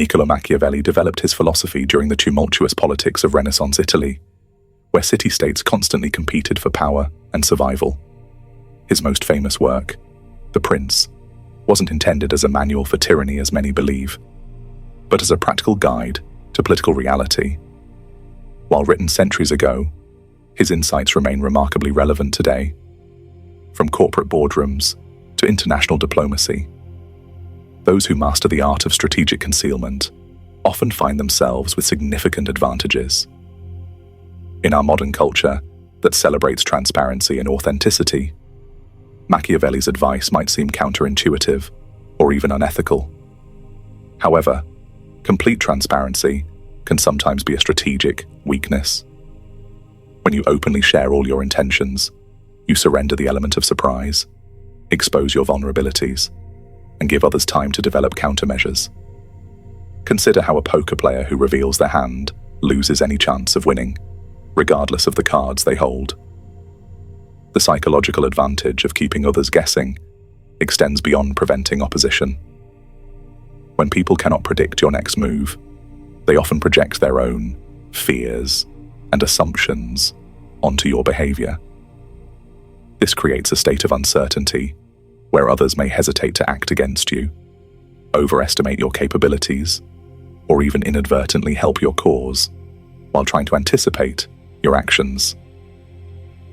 Niccolò Machiavelli developed his philosophy during the tumultuous politics of Renaissance Italy, where city-states constantly competed for power and survival. His most famous work, The Prince, wasn't intended as a manual for tyranny as many believe, but as a practical guide to political reality. While written centuries ago, his insights remain remarkably relevant today, from corporate boardrooms to international diplomacy. Those who master the art of strategic concealment often find themselves with significant advantages. In our modern culture that celebrates transparency and authenticity, Machiavelli's advice might seem counterintuitive or even unethical. However, complete transparency can sometimes be a strategic weakness. When you openly share all your intentions, you surrender the element of surprise, expose your vulnerabilities, and give others time to develop countermeasures. Consider how a poker player who reveals their hand loses any chance of winning, regardless of the cards they hold. The psychological advantage of keeping others guessing extends beyond preventing opposition. When people cannot predict your next move, they often project their own fears and assumptions onto your behavior. This creates a state of uncertainty where others may hesitate to act against you, overestimate your capabilities, or even inadvertently help your cause while trying to anticipate your actions.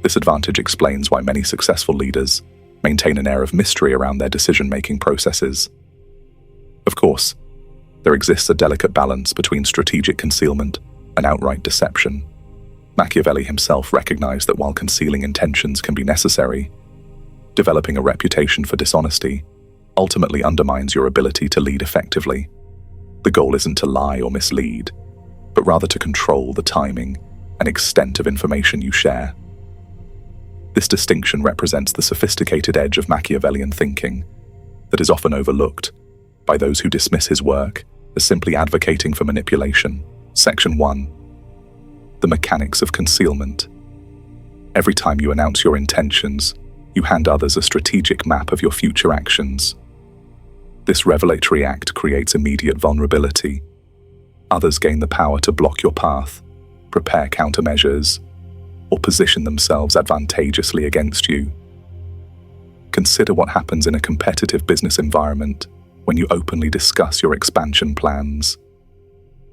This advantage explains why many successful leaders maintain an air of mystery around their decision-making processes. Of course, there exists a delicate balance between strategic concealment and outright deception. Machiavelli himself recognized that while concealing intentions can be necessary, developing a reputation for dishonesty ultimately undermines your ability to lead effectively. The goal isn't to lie or mislead, but rather to control the timing and extent of information you share. This distinction represents the sophisticated edge of Machiavellian thinking that is often overlooked by those who dismiss his work as simply advocating for manipulation. Section 1. The mechanics of concealment. Every time you announce your intentions, you hand others a strategic map of your future actions. This revelatory act creates immediate vulnerability. Others gain the power to block your path, prepare countermeasures, or position themselves advantageously against you. Consider what happens in a competitive business environment when you openly discuss your expansion plans.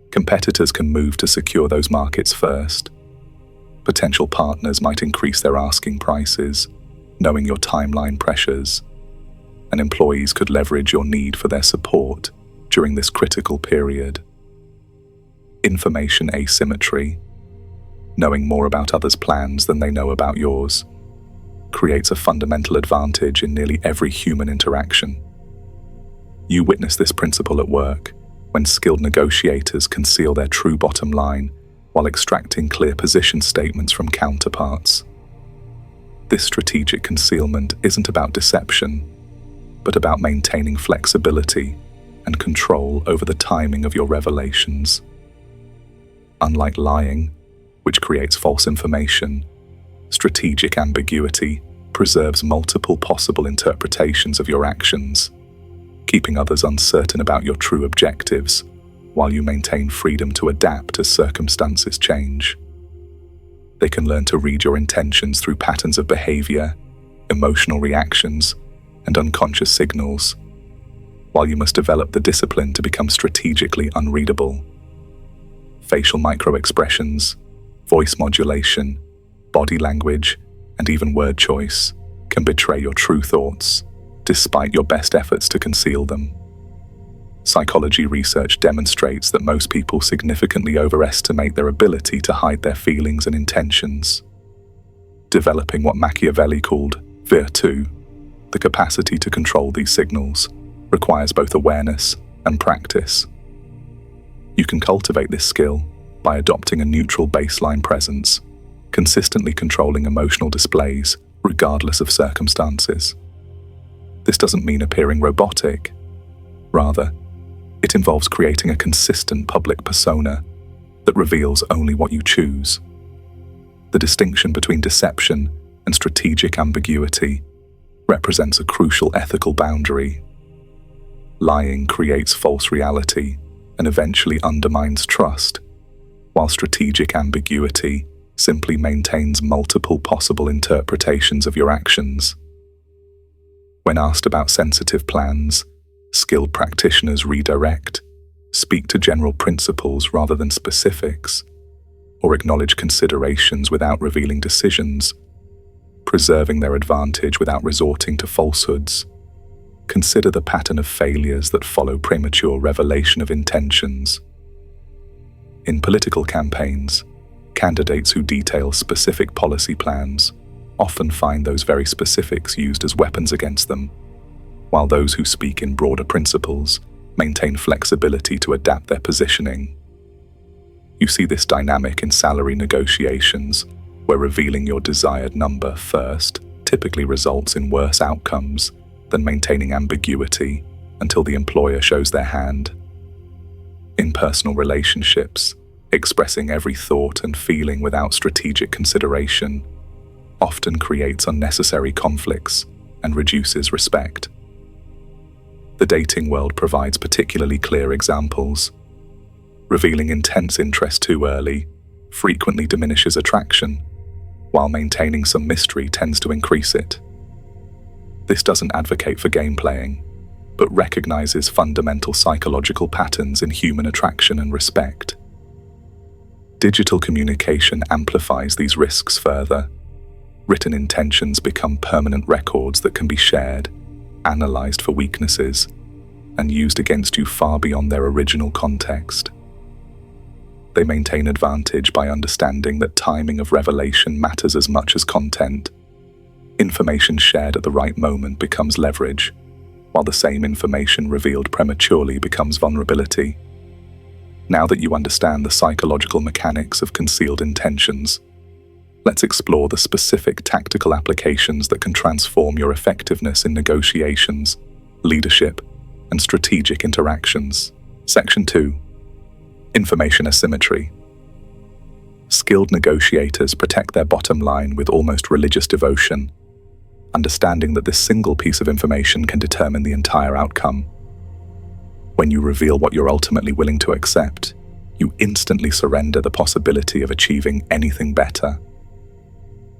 Competitors can move to secure those markets first. Potential partners might increase their asking prices, knowing your timeline pressures, and employees could leverage your need for their support during this critical period. Information asymmetry, knowing more about others' plans than they know about yours, creates a fundamental advantage in nearly every human interaction. You witness this principle at work when skilled negotiators conceal their true bottom line while extracting clear position statements from counterparts. This strategic concealment isn't about deception, but about maintaining flexibility and control over the timing of your revelations. Unlike lying, which creates false information, strategic ambiguity preserves multiple possible interpretations of your actions, keeping others uncertain about your true objectives, while you maintain freedom to adapt as circumstances change. They can learn to read your intentions through patterns of behavior, emotional reactions, and unconscious signals, while you must develop the discipline to become strategically unreadable. Facial microexpressions, voice modulation, body language, and even word choice can betray your true thoughts, despite your best efforts to conceal them. Psychology research demonstrates that most people significantly overestimate their ability to hide their feelings and intentions. Developing what Machiavelli called virtù, the capacity to control these signals, requires both awareness and practice. You can cultivate this skill by adopting a neutral baseline presence, consistently controlling emotional displays regardless of circumstances. This doesn't mean appearing robotic. Rather, it involves creating a consistent public persona that reveals only what you choose. The distinction between deception and strategic ambiguity represents a crucial ethical boundary. Lying creates false reality, and eventually undermines trust, while strategic ambiguity simply maintains multiple possible interpretations of your actions. When asked about sensitive plans, skilled practitioners redirect, speak to general principles rather than specifics, or acknowledge considerations without revealing decisions, preserving their advantage without resorting to falsehoods. Consider the pattern of failures that follow premature revelation of intentions. In political campaigns, candidates who detail specific policy plans often find those very specifics used as weapons against them, while those who speak in broader principles maintain flexibility to adapt their positioning. You see this dynamic in salary negotiations, where revealing your desired number first typically results in worse outcomes than maintaining ambiguity until the employer shows their hand. In personal relationships, expressing every thought and feeling without strategic consideration often creates unnecessary conflicts and reduces respect. The dating world provides particularly clear examples. Revealing intense interest too early frequently diminishes attraction, while maintaining some mystery tends to increase it. This doesn't advocate for game playing, but recognizes fundamental psychological patterns in human attraction and respect. Digital communication amplifies these risks further. Written intentions become permanent records that can be shared, analyzed for weaknesses, and used against you far beyond their original context. They maintain advantage by understanding that timing of revelation matters as much as content. Information shared at the right moment becomes leverage, while the same information revealed prematurely becomes vulnerability. Now that you understand the psychological mechanics of concealed intentions, let's explore the specific tactical applications that can transform your effectiveness in negotiations, leadership, and strategic interactions. Section 2. Information asymmetry. Skilled negotiators protect their bottom line with almost religious devotion, understanding that this single piece of information can determine the entire outcome. When you reveal what you're ultimately willing to accept, you instantly surrender the possibility of achieving anything better.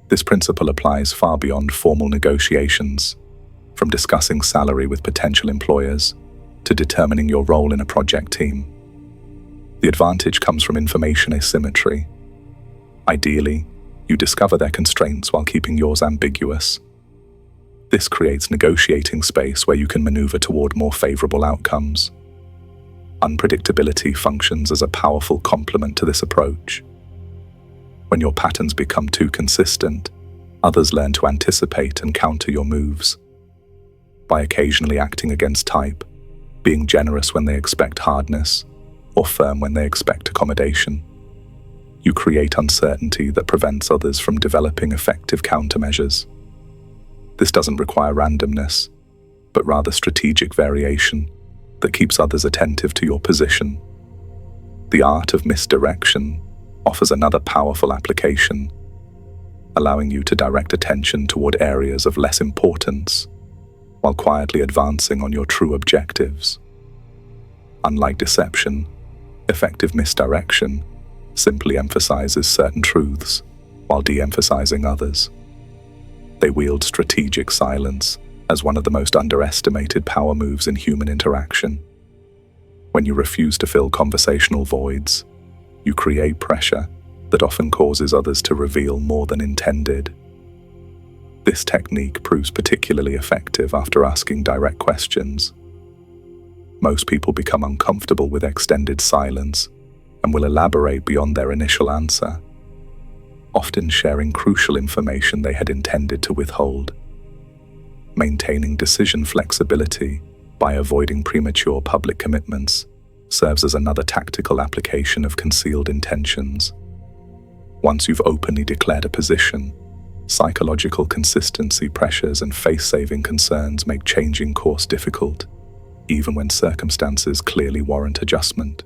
This principle applies far beyond formal negotiations, from discussing salary with potential employers to determining your role in a project team. The advantage comes from information asymmetry. Ideally, you discover their constraints while keeping yours ambiguous. This creates negotiating space where you can maneuver toward more favorable outcomes. Unpredictability functions as a powerful complement to this approach. When your patterns become too consistent, others learn to anticipate and counter your moves. By occasionally acting against type, being generous when they expect hardness, or firm when they expect accommodation, you create uncertainty that prevents others from developing effective countermeasures. This doesn't require randomness, but rather strategic variation that keeps others attentive to your position. The art of misdirection offers another powerful application, allowing you to direct attention toward areas of less importance while quietly advancing on your true objectives. Unlike deception, effective misdirection simply emphasizes certain truths while de-emphasizing others. They wield strategic silence as one of the most underestimated power moves in human interaction. When you refuse to fill conversational voids, you create pressure that often causes others to reveal more than intended. This technique proves particularly effective after asking direct questions. Most people become uncomfortable with extended silence and will elaborate beyond their initial answer, often sharing crucial information they had intended to withhold. Maintaining decision flexibility by avoiding premature public commitments serves as another tactical application of concealed intentions. Once you've openly declared a position, psychological consistency pressures and face-saving concerns make changing course difficult, even when circumstances clearly warrant adjustment.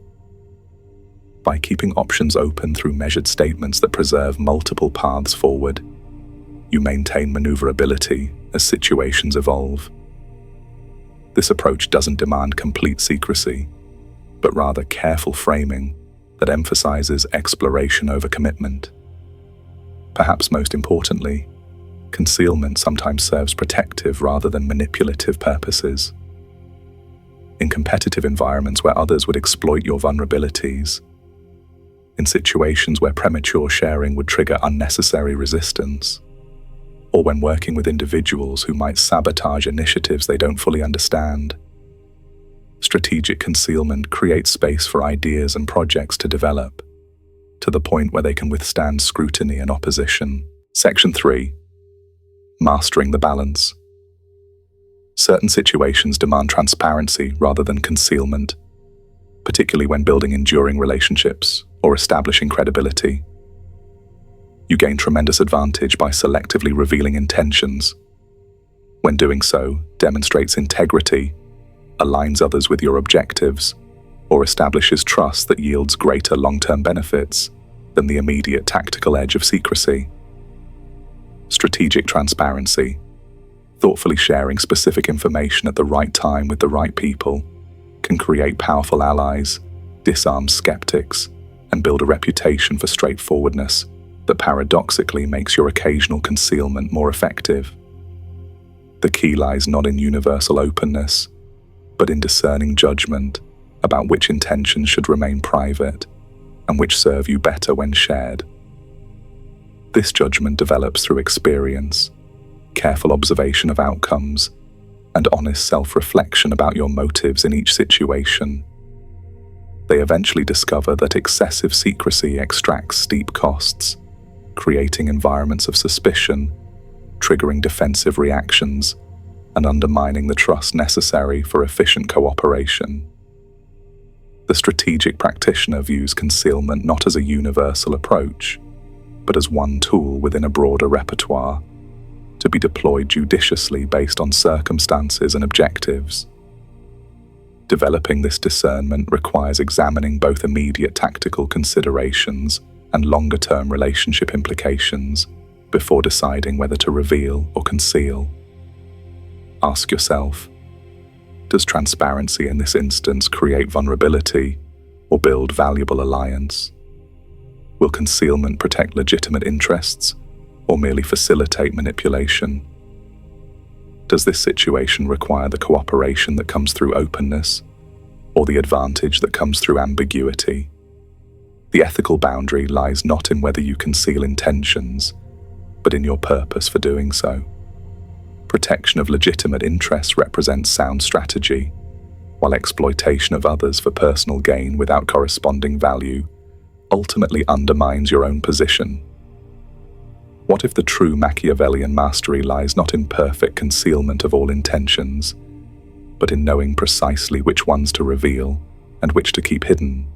By keeping options open through measured statements that preserve multiple paths forward, you maintain maneuverability as situations evolve. This approach doesn't demand complete secrecy, but rather careful framing that emphasizes exploration over commitment. Perhaps most importantly, concealment sometimes serves protective rather than manipulative purposes. In competitive environments where others would exploit your vulnerabilities, in situations where premature sharing would trigger unnecessary resistance, or when working with individuals who might sabotage initiatives they don't fully understand, strategic concealment creates space for ideas and projects to develop, to the point where they can withstand scrutiny and opposition. Section 3. Mastering the balance. Certain situations demand transparency rather than concealment, particularly when building enduring relationships or establishing credibility. You gain tremendous advantage by selectively revealing intentions. When doing so, demonstrates integrity, aligns others with your objectives, or establishes trust that yields greater long-term benefits than the immediate tactical edge of secrecy. Strategic transparency. Thoughtfully sharing specific information at the right time with the right people can create powerful allies, disarm skeptics, and build a reputation for straightforwardness that paradoxically makes your occasional concealment more effective. The key lies not in universal openness, but in discerning judgment about which intentions should remain private and which serve you better when shared. This judgment develops through experience, careful observation of outcomes, and honest self-reflection about your motives in each situation. They eventually discover that excessive secrecy extracts steep costs, creating environments of suspicion, triggering defensive reactions, and undermining the trust necessary for efficient cooperation. The strategic practitioner views concealment not as a universal approach, but as one tool within a broader repertoire, to be deployed judiciously based on circumstances and objectives. Developing this discernment requires examining both immediate tactical considerations and longer-term relationship implications before deciding whether to reveal or conceal. Ask yourself, does transparency in this instance create vulnerability or build valuable alliance? Will concealment protect legitimate interests or merely facilitate manipulation? Does this situation require the cooperation that comes through openness or the advantage that comes through ambiguity? The ethical boundary lies not in whether you conceal intentions, but in your purpose for doing so. Protection of legitimate interests represents sound strategy, while exploitation of others for personal gain without corresponding value ultimately undermines your own position. What if the true Machiavellian mastery lies not in perfect concealment of all intentions, but in knowing precisely which ones to reveal and which to keep hidden?